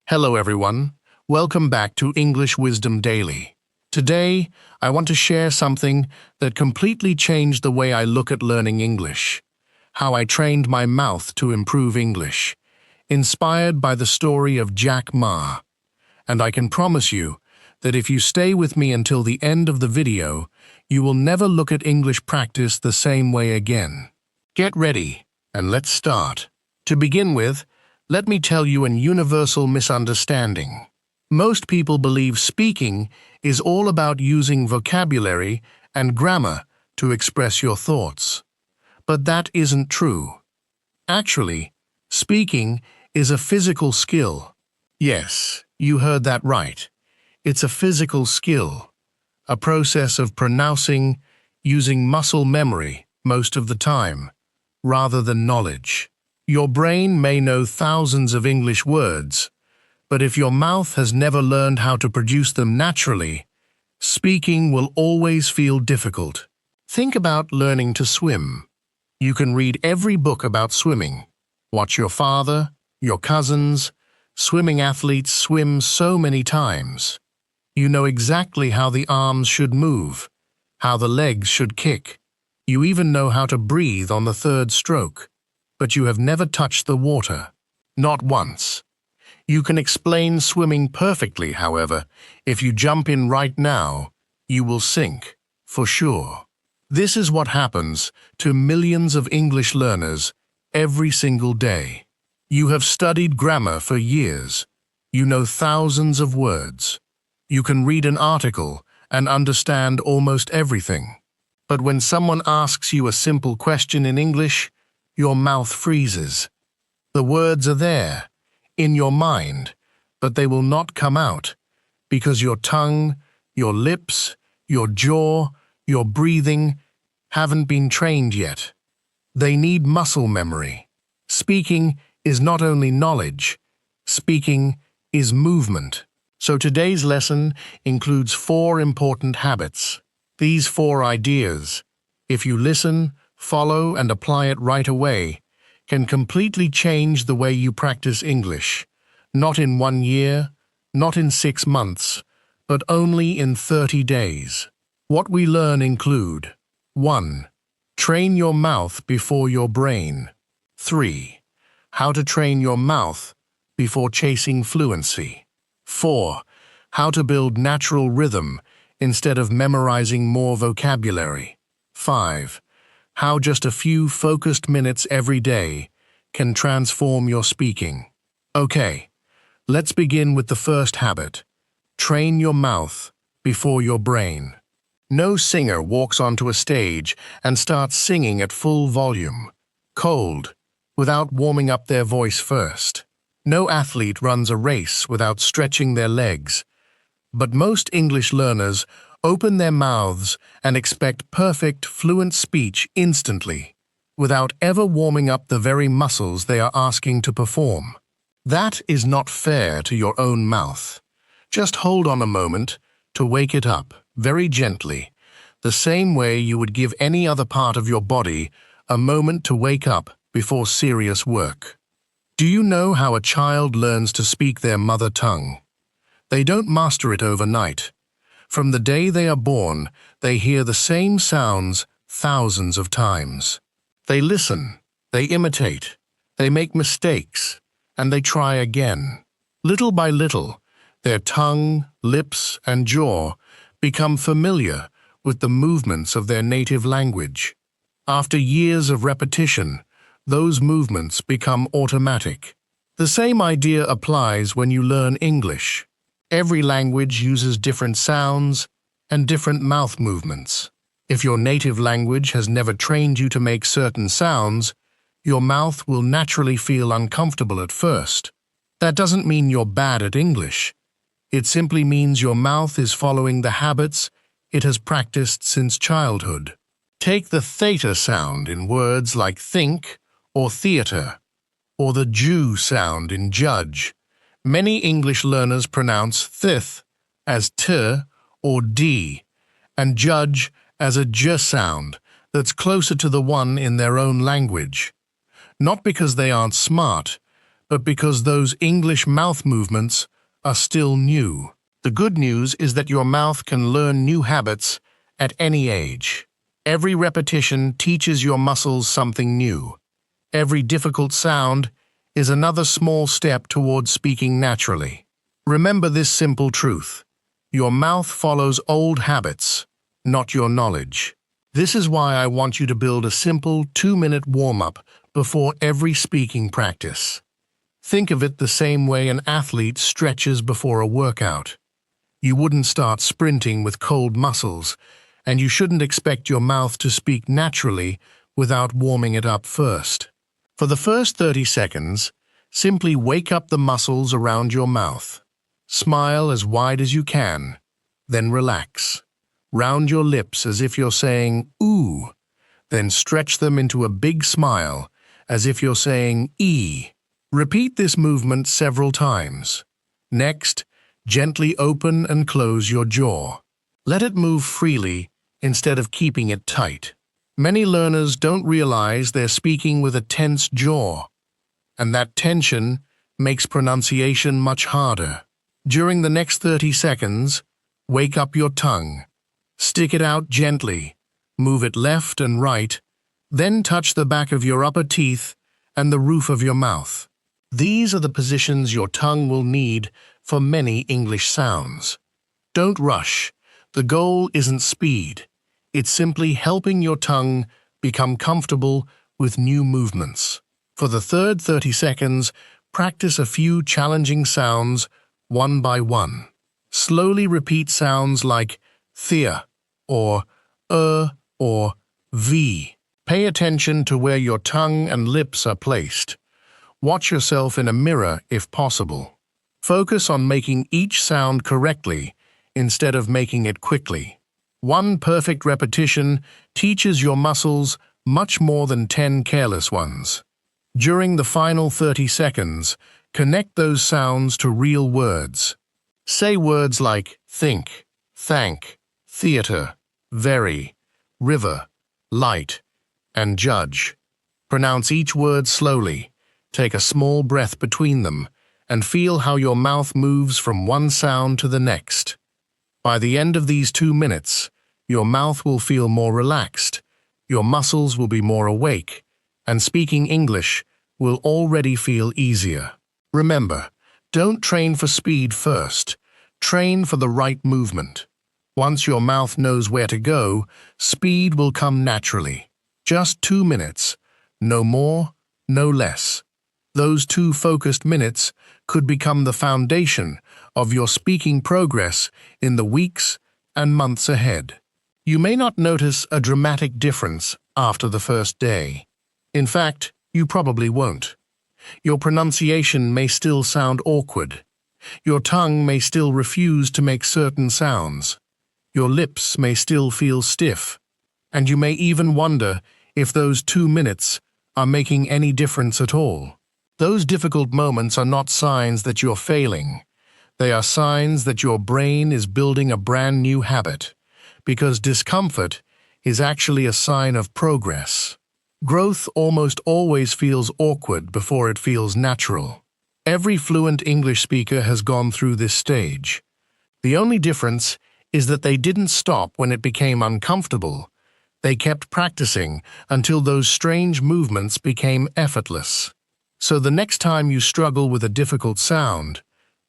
Hello everyone, welcome back to English Wisdom Daily. Today, I want to share something that completely changed the way I look at learning English. How I trained my mouth to improve English, inspired by the story of Jack Ma. And I can promise you that if you stay with me until the end of the video, you will never look at English practice the same way again. Get ready, and let's start. To begin with, let me tell you an universal misunderstanding. Most people believe speaking is all about using vocabulary and grammar to express your thoughts. But that isn't true. Actually, speaking is a physical skill. Yes, you heard that right. It's a physical skill, a process of pronouncing, using muscle memory most of the time, rather than knowledge. Your brain may know thousands of English words, but if your mouth has never learned how to produce them naturally, speaking will always feel difficult. Think about learning to swim. You can read every book about swimming. Watch your father, your cousins, swimming athletes swim so many times. You know exactly how the arms should move, how the legs should kick. You even know how to breathe on the third stroke. But you have never touched the water. Not once. You can explain swimming perfectly, however. If you jump in right now, you will sink, for sure. This is what happens to millions of English learners every single day. You have studied grammar for years. You know thousands of words. You can read an article and understand almost everything. But when someone asks you a simple question in English, your mouth freezes. The words are there, in your mind, but they will not come out, because your tongue, your lips, your jaw, your breathing haven't been trained yet. They need muscle memory. Speaking is not only knowledge, speaking is movement. So today's lesson includes 4 important habits. These 4 ideas, if you listen, follow and apply it right away, can completely change the way you practice English. Not in 1 year, not in 6 months, but only in 30 days. What we learn include 1. Train your mouth before your brain. 3. How to train your mouth before chasing fluency. 4. How to build natural rhythm instead of memorizing more vocabulary. 5. How just a few focused minutes every day can transform your speaking. Okay, let's begin with the first habit. Train your mouth before your brain. No singer walks onto a stage and starts singing at full volume, cold, without warming up their voice first. No athlete runs a race without stretching their legs. But most English learners open their mouths and expect perfect, fluent speech instantly, without ever warming up the very muscles they are asking to perform. That is not fair to your own mouth. Just hold on a moment to wake it up, very gently, the same way you would give any other part of your body a moment to wake up before serious work. Do you know how a child learns to speak their mother tongue? They don't master it overnight. From the day they are born, they hear the same sounds thousands of times. They listen, they imitate, they make mistakes, and they try again. Little by little, their tongue, lips, and jaw become familiar with the movements of their native language. After years of repetition, those movements become automatic. The same idea applies when you learn English. Every language uses different sounds and different mouth movements. If your native language has never trained you to make certain sounds, your mouth will naturally feel uncomfortable at first. That doesn't mean you're bad at English. It simply means your mouth is following the habits it has practiced since childhood. Take the theta sound in words like think or theater, or the Jew sound in judge. Many English learners pronounce thith as t or d, and judge as a j sound that's closer to the one in their own language. Not because they aren't smart, but because those English mouth movements are still new. The good news is that your mouth can learn new habits at any age. Every repetition teaches your muscles something new. Every difficult sound is another small step towards speaking naturally. Remember this simple truth: your mouth follows old habits, not your knowledge. This is why I want you to build a simple 2-minute warm-up before every speaking practice. Think of it the same way an athlete stretches before a workout. You wouldn't start sprinting with cold muscles, and you shouldn't expect your mouth to speak naturally without warming it up first. For the first 30 seconds, simply wake up the muscles around your mouth. Smile as wide as you can, then relax. Round your lips as if you're saying, ooh, then stretch them into a big smile as if you're saying, ee. Repeat this movement several times. Next, gently open and close your jaw. Let it move freely instead of keeping it tight. Many learners don't realize they're speaking with a tense jaw, and that tension makes pronunciation much harder. During the next 30 seconds, wake up your tongue. Stick it out gently, move it left and right, then touch the back of your upper teeth and the roof of your mouth. These are the positions your tongue will need for many English sounds. Don't rush. The goal isn't speed. It's simply helping your tongue become comfortable with new movements. For the third 30 seconds, practice a few challenging sounds one by one. Slowly repeat sounds like thea or or v. Pay attention to where your tongue and lips are placed. Watch yourself in a mirror if possible. Focus on making each sound correctly instead of making it quickly. One perfect repetition teaches your muscles much more than 10 careless ones. During the final 30 seconds, connect those sounds to real words. Say words like think, thank, theater, very, river, light, and judge. Pronounce each word slowly. Take a small breath between them and feel how your mouth moves from one sound to the next. By the end of these 2 minutes, your mouth will feel more relaxed, your muscles will be more awake, and speaking English will already feel easier. Remember, don't train for speed first. Train for the right movement. Once your mouth knows where to go, speed will come naturally. Just 2 minutes. No more, no less. Those 2 focused minutes could become the foundation of your speaking progress in the weeks and months ahead. You may not notice a dramatic difference after the first day. In fact, you probably won't. Your pronunciation may still sound awkward. Your tongue may still refuse to make certain sounds. Your lips may still feel stiff. And you may even wonder if those 2 minutes are making any difference at all. Those difficult moments are not signs that you're failing. They are signs that your brain is building a brand new habit, because discomfort is actually a sign of progress. Growth almost always feels awkward before it feels natural. Every fluent English speaker has gone through this stage. The only difference is that they didn't stop when it became uncomfortable. They kept practicing until those strange movements became effortless. So the next time you struggle with a difficult sound,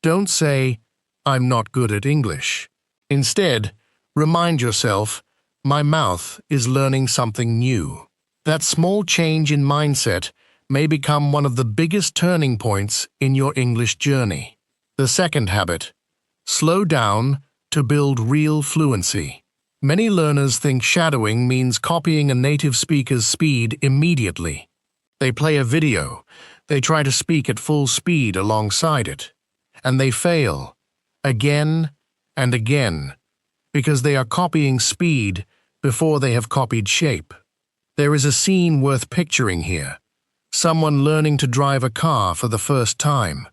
don't say, "I'm not good at English." Instead, remind yourself, "My mouth is learning something new." That small change in mindset may become one of the biggest turning points in your English journey. The second habit: slow down to build real fluency. Many learners think shadowing means copying a native speaker's speed immediately. They play a video, they try to speak at full speed alongside it, and they fail again and again because they are copying speed before they have copied shape. There is a scene worth picturing here. Someone learning to drive a car for the first time.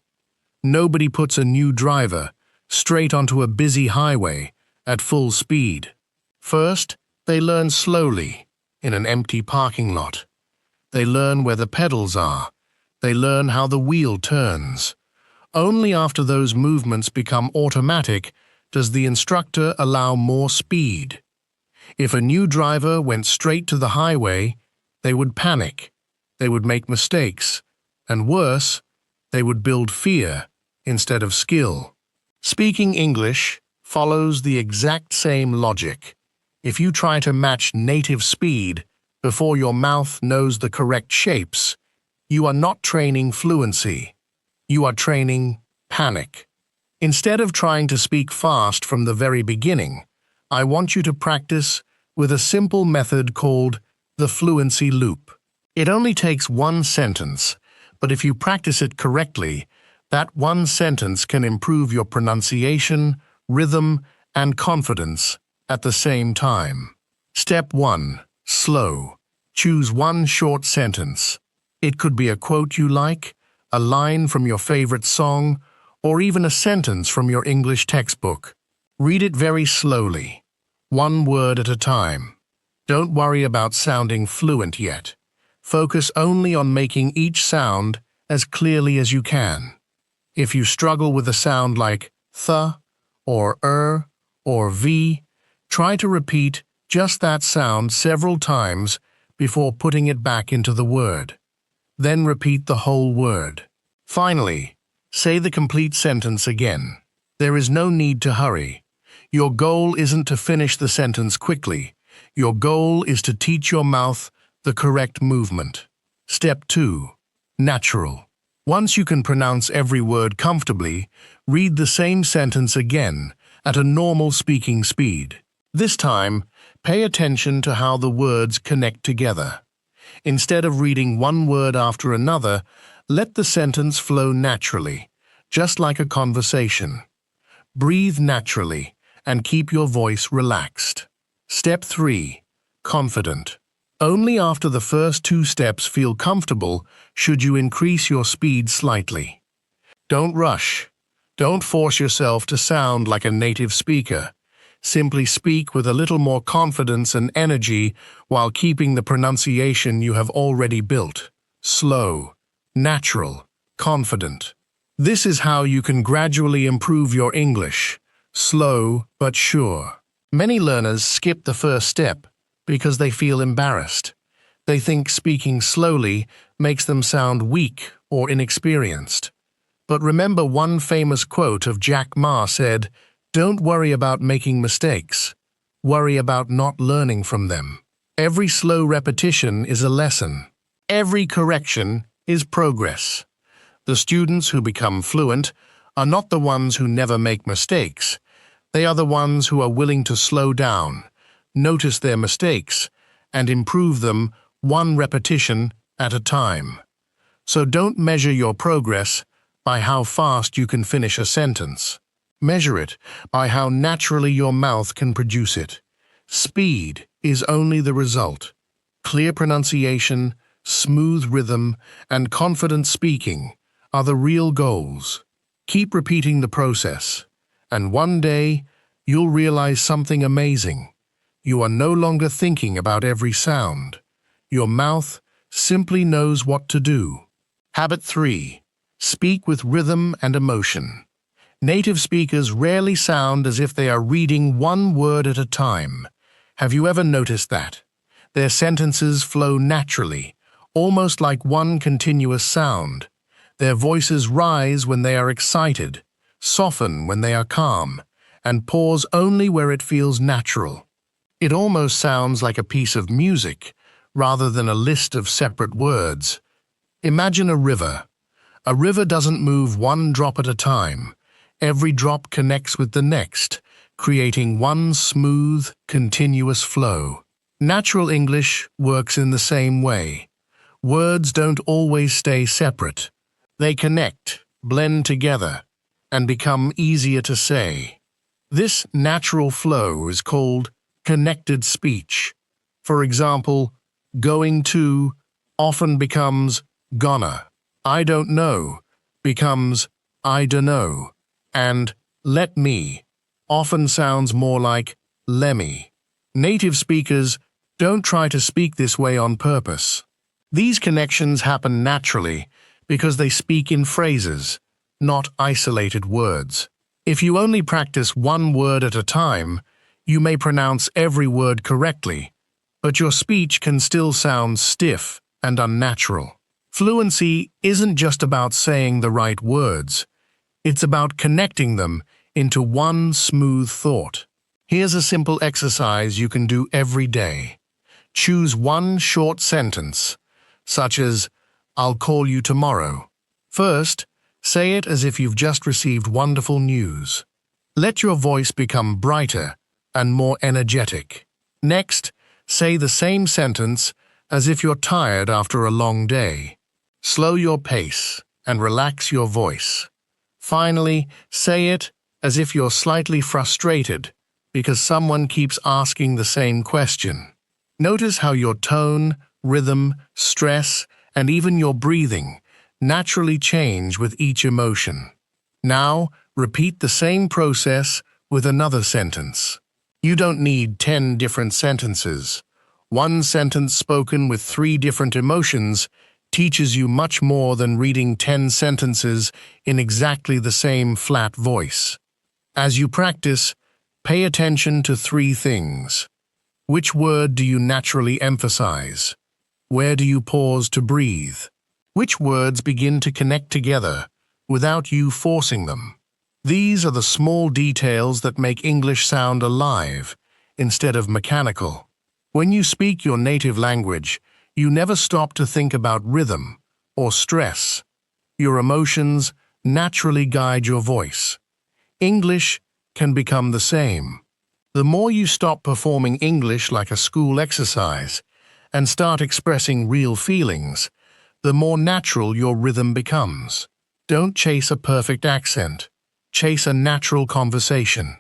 Nobody puts a new driver straight onto a busy highway at full speed. First, they learn slowly, in an empty parking lot. They learn where the pedals are, They learn how the wheel turns. Only after those movements become automatic does the instructor allow more speed. If a new driver went straight to the highway, they would panic, they would make mistakes, and worse, they would build fear instead of skill. Speaking English follows the exact same logic. If you try to match native speed before your mouth knows the correct shapes, you are not training fluency. You are training panic. Instead of trying to speak fast from the very beginning, I want you to practice with a simple method called the fluency loop. It only takes one sentence, but if you practice it correctly, that one sentence can improve your pronunciation, rhythm, and confidence at the same time. Step 1. Slow. Choose one short sentence. It could be a quote you like, a line from your favorite song, or even a sentence from your English textbook. Read it very slowly, one word at a time. Don't worry about sounding fluent yet. Focus only on making each sound as clearly as you can. If you struggle with a sound like th or or v, try to repeat just that sound several times before putting it back into the word. Then repeat the whole word. Finally, say the complete sentence again. There is no need to hurry. Your goal isn't to finish the sentence quickly. Your goal is to teach your mouth the correct movement. Step 2. Natural. Once you can pronounce every word comfortably, read the same sentence again at a normal speaking speed. This time, pay attention to how the words connect together. Instead of reading one word after another, let the sentence flow naturally, just like a conversation. Breathe naturally and keep your voice relaxed. Step 3. Confident. Only after the first 2 steps feel comfortable should you increase your speed slightly. Don't rush. Don't force yourself to sound like a native speaker. Simply speak with a little more confidence and energy while keeping the pronunciation you have already built. Slow, natural, confident. This is how you can gradually improve your English. Slow but sure. Many learners skip the first step because they feel embarrassed. They think speaking slowly makes them sound weak or inexperienced. But remember one famous quote of Jack Ma said, "Don't worry about making mistakes. Worry about not learning from them." Every slow repetition is a lesson. Every correction is progress. The students who become fluent are not the ones who never make mistakes. They are the ones who are willing to slow down, notice their mistakes, and improve them one repetition at a time. So don't measure your progress by how fast you can finish a sentence. Measure it by how naturally your mouth can produce it. Speed is only the result. Clear pronunciation, smooth rhythm, and confident speaking are the real goals. Keep repeating the process, and one day you'll realize something amazing. You are no longer thinking about every sound. Your mouth simply knows what to do. Habit 3. Speak with rhythm and emotion. Native speakers rarely sound as if they are reading one word at a time. Have you ever noticed that? Their sentences flow naturally, almost like one continuous sound. Their voices rise when they are excited, soften when they are calm, and pause only where it feels natural. It almost sounds like a piece of music, rather than a list of separate words. Imagine a river. A river doesn't move one drop at a time. Every drop connects with the next, creating one smooth, continuous flow. Natural English works in the same way. Words don't always stay separate. They connect, blend together, and become easier to say. This natural flow is called connected speech. For example, going to often becomes gonna. I don't know becomes I dunno. And let me often sounds more like lemme. Native speakers don't try to speak this way on purpose. These connections happen naturally because they speak in phrases, not isolated words. If you only practice one word at a time, you may pronounce every word correctly, but your speech can still sound stiff and unnatural. Fluency isn't just about saying the right words. It's about connecting them into one smooth thought. Here's a simple exercise you can do every day. Choose one short sentence, such as, "I'll call you tomorrow." First, say it as if you've just received wonderful news. Let your voice become brighter and more energetic. Next, say the same sentence as if you're tired after a long day. Slow your pace and relax your voice. Finally, say it as if you're slightly frustrated because someone keeps asking the same question. Notice how your tone, rhythm, stress, and even your breathing naturally change with each emotion. Now, repeat the same process with another sentence. You don't need 10 different sentences. One sentence spoken with 3 different emotions teaches you much more than reading 10 sentences in exactly the same flat voice. As you practice, pay attention to 3 things. Which word do you naturally emphasize? Where do you pause to breathe? Which words begin to connect together without you forcing them? These are the small details that make English sound alive instead of mechanical. When you speak your native language, you never stop to think about rhythm or stress. Your emotions naturally guide your voice. English can become the same. The more you stop performing English like a school exercise and start expressing real feelings, the more natural your rhythm becomes. Don't chase a perfect accent. Chase a natural conversation.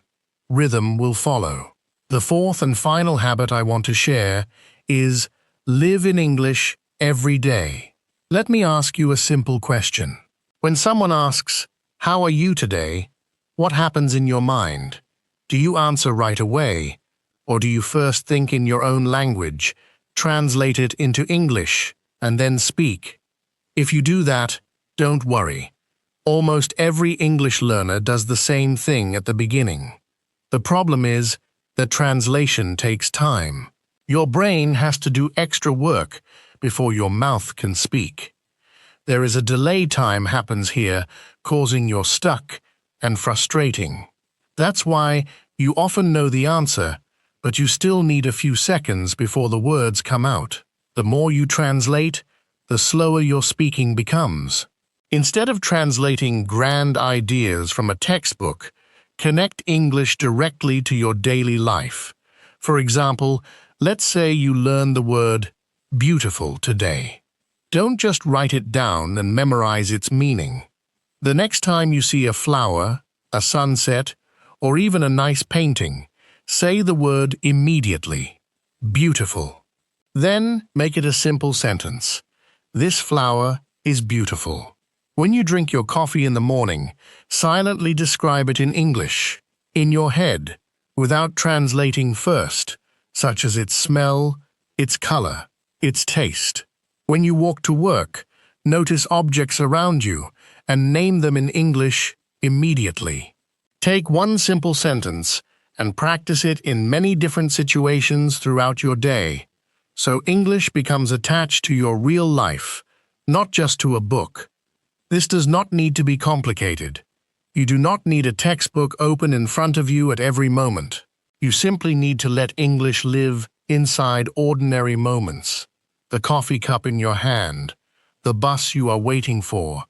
Rhythm will follow. The 4th and final habit I want to share is live in English every day. Let me ask you a simple question. When someone asks, "How are you today?" what happens in your mind? Do you answer right away, or do you first think in your own language, translate it into English, and then speak? If you do that, don't worry. Almost every English learner does the same thing at the beginning. The problem is that translation takes time. Your brain has to do extra work before your mouth can speak. There is a delay time happens here, causing you stuck and frustrating. That's why you often know the answer, but you still need a few seconds before the words come out. The more you translate, the slower your speaking becomes. Instead of translating grand ideas from a textbook, connect English directly to your daily life. For example, let's say you learn the word beautiful today. Don't just write it down and memorize its meaning. The next time you see a flower, a sunset, or even a nice painting, say the word immediately, beautiful. Then make it a simple sentence. This flower is beautiful. When you drink your coffee in the morning, silently describe it in English, in your head, without translating first, such as its smell, its color, its taste. When you walk to work, notice objects around you and name them in English immediately. Take one simple sentence and practice it in many different situations throughout your day, so English becomes attached to your real life, not just to a book. This does not need to be complicated. You do not need a textbook open in front of you at every moment. You simply need to let English live inside ordinary moments. The coffee cup in your hand, the bus you are waiting for,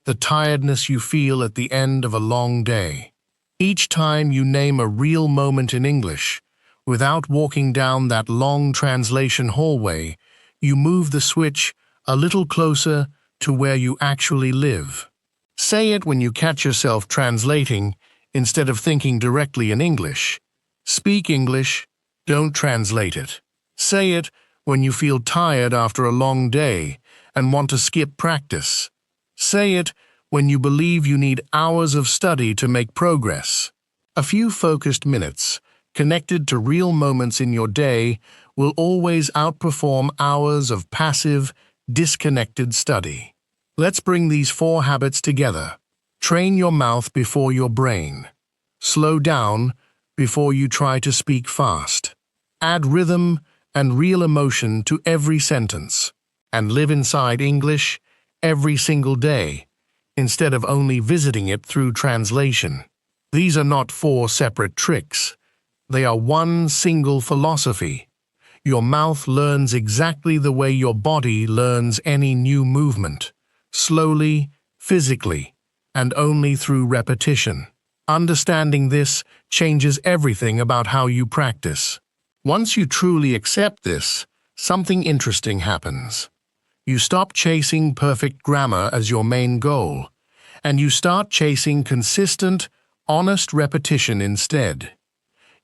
the tiredness you feel at the end of a long day. Each time you name a real moment in English, without walking down that long translation hallway, you move the switch a little closer to where you actually live. Say it when you catch yourself translating instead of thinking directly in English. Speak English, don't translate it. Say it when you feel tired after a long day and want to skip practice. Say it when you believe you need hours of study to make progress. A few focused minutes, connected to real moments in your day, will always outperform hours of passive, disconnected study. Let's bring these 4 habits together. Train your mouth before your brain. Slow down before you try to speak fast. Add rhythm and real emotion to every sentence. And live inside English every single day, instead of only visiting it through translation. These are not 4 separate tricks. They are one single philosophy. Your mouth learns exactly the way your body learns any new movement. Slowly, physically, and only through repetition. Understanding this changes everything about how you practice. Once you truly accept this, something interesting happens. You stop chasing perfect grammar as your main goal, and you start chasing consistent, honest repetition instead.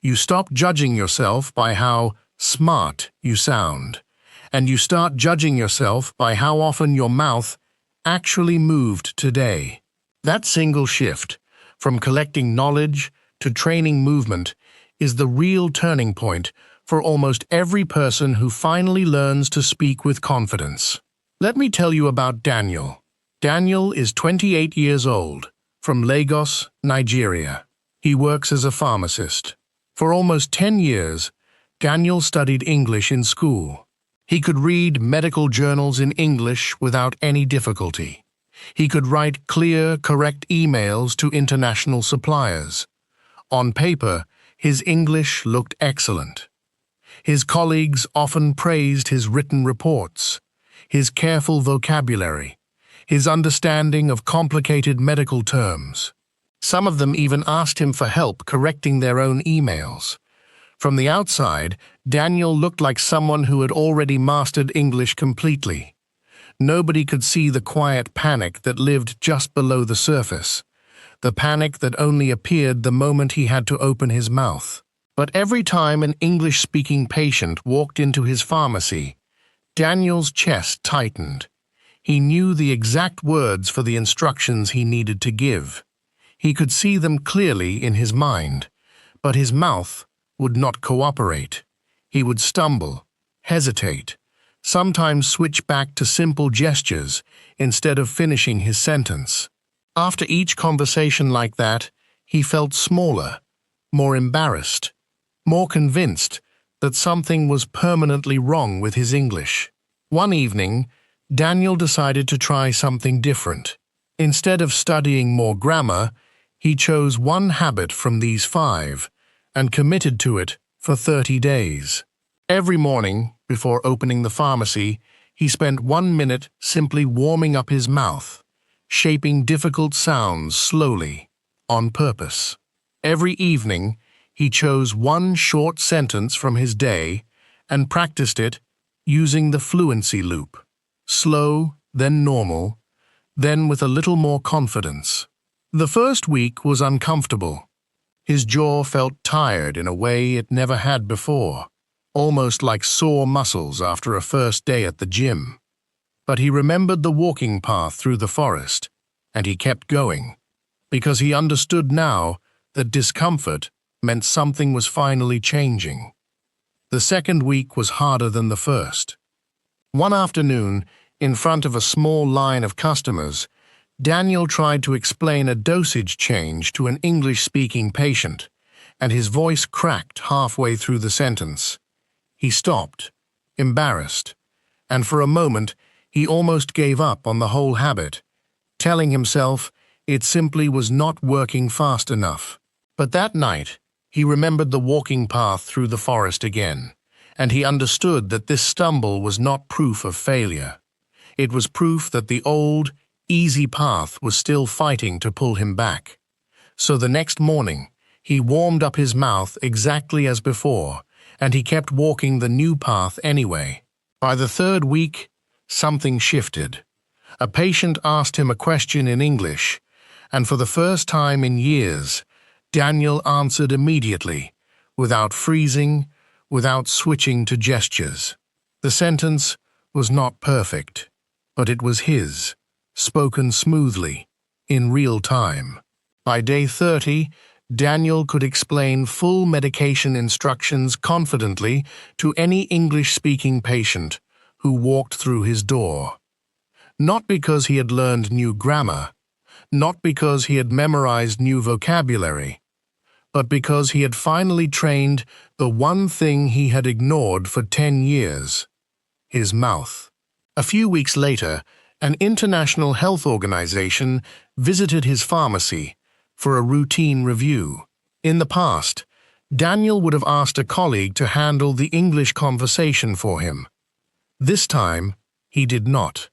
You stop judging yourself by how smart you sound, and you start judging yourself by how often your mouth actually moved today. That single shift, from collecting knowledge to training movement, is the real turning point for almost every person who finally learns to speak with confidence. Let me tell you about Daniel. Daniel is 28 years old, from Lagos, Nigeria. He works as a pharmacist. For almost 10 years, Daniel studied English in school. He could read medical journals in English without any difficulty. He could write clear, correct emails to international suppliers. On paper, his English looked excellent. His colleagues often praised his written reports, his careful vocabulary, his understanding of complicated medical terms. Some of them even asked him for help correcting their own emails. From the outside, Daniel looked like someone who had already mastered English completely. Nobody could see the quiet panic that lived just below the surface, the panic that only appeared the moment he had to open his mouth. But every time an English-speaking patient walked into his pharmacy, Daniel's chest tightened. He knew the exact words for the instructions he needed to give. He could see them clearly in his mind, but his mouth would not cooperate. He would stumble, hesitate, sometimes switch back to simple gestures instead of finishing his sentence. After each conversation like that, he felt smaller, more embarrassed, more convinced that something was permanently wrong with his English. One evening, Daniel decided to try something different. Instead of studying more grammar, he chose one habit from these 5 and committed to it for 30 days. Every morning, before opening the pharmacy, he spent 1 minute simply warming up his mouth, shaping difficult sounds slowly, on purpose. Every evening, he chose one short sentence from his day and practiced it using the Fluency loop. Slow, then normal, then with a little more confidence. The first week was uncomfortable. His jaw felt tired in a way it never had before, almost like sore muscles after a first day at the gym. But he remembered the walking path through the forest, and he kept going, because he understood now that discomfort meant something was finally changing. The second week was harder than the first. One afternoon, in front of a small line of customers, Daniel tried to explain a dosage change to an English-speaking patient, and his voice cracked halfway through the sentence. He stopped, embarrassed, and for a moment he almost gave up on the whole habit, telling himself it simply was not working fast enough. But that night, he remembered the walking path through the forest again, and he understood that this stumble was not proof of failure. It was proof that the old, easy path was still fighting to pull him back. So the next morning, he warmed up his mouth exactly as before, and he kept walking the new path anyway. By the third week, something shifted. A patient asked him a question in English, and for the first time in years, Daniel answered immediately, without freezing, without switching to gestures. The sentence was not perfect, but it was his, spoken smoothly, in real time. By day 30, Daniel could explain full medication instructions confidently to any English-speaking patient who walked through his door. Not because he had learned new grammar, not because he had memorized new vocabulary, but because he had finally trained the one thing he had ignored for 10 years, his mouth. A few weeks later, an international health organization visited his pharmacy for a routine review. In the past, Daniel would have asked a colleague to handle the English conversation for him. This time, he did not.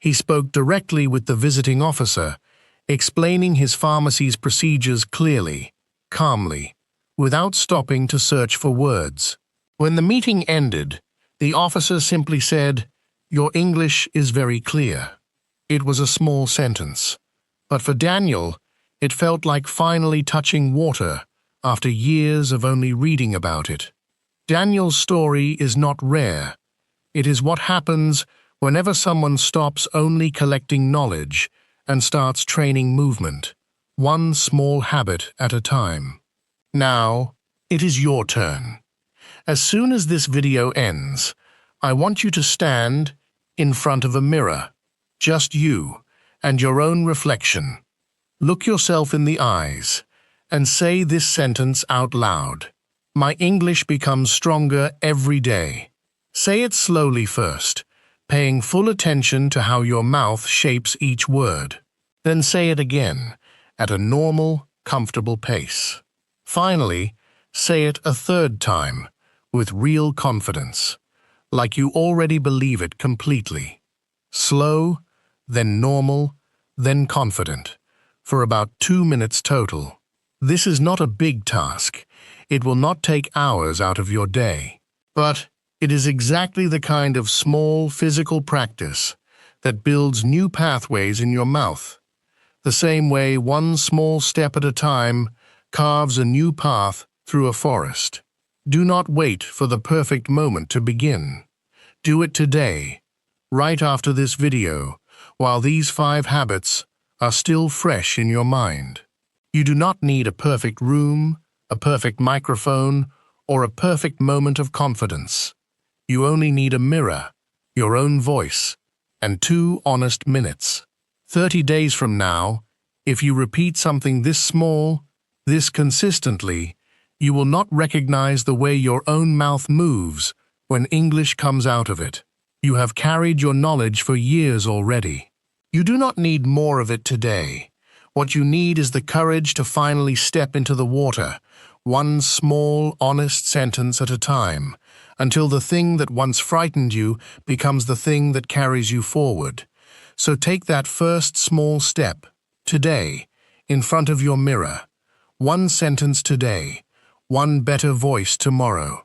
He spoke directly with the visiting officer, explaining his pharmacy's procedures clearly, calmly, without stopping to search for words. When the meeting ended, the officer simply said, "Your English is very clear." It was a small sentence, but for Daniel, it felt like finally touching water after years of only reading about it. Daniel's story is not rare. It is what happens whenever someone stops only collecting knowledge and starts training movement, one small habit at a time. Now, it is your turn. As soon as this video ends, I want you to stand in front of a mirror, just you and your own reflection. Look yourself in the eyes and say this sentence out loud. My English becomes stronger every day. Say it slowly first, paying full attention to how your mouth shapes each word. Then say it again, at a normal, comfortable pace. Finally, say it a third time, with real confidence, like you already believe it completely. Slow, then normal, then confident, for about 2 minutes total. This is not a big task. It will not take hours out of your day. But it is exactly the kind of small physical practice that builds new pathways in your mouth, the same way one small step at a time carves a new path through a forest. Do not wait for the perfect moment to begin. Do it today, right after this video, while these 5 habits are still fresh in your mind. You do not need a perfect room, a perfect microphone, or a perfect moment of confidence. You only need a mirror, your own voice, and 2 honest minutes. 30 days from now, if you repeat something this small, this consistently, you will not recognize the way your own mouth moves when English comes out of it. You have carried your knowledge for years already. You do not need more of it today. What you need is the courage to finally step into the water, one small, honest sentence at a time, until the thing that once frightened you becomes the thing that carries you forward. So take that first small step, today, in front of your mirror. One sentence today, one better voice tomorrow.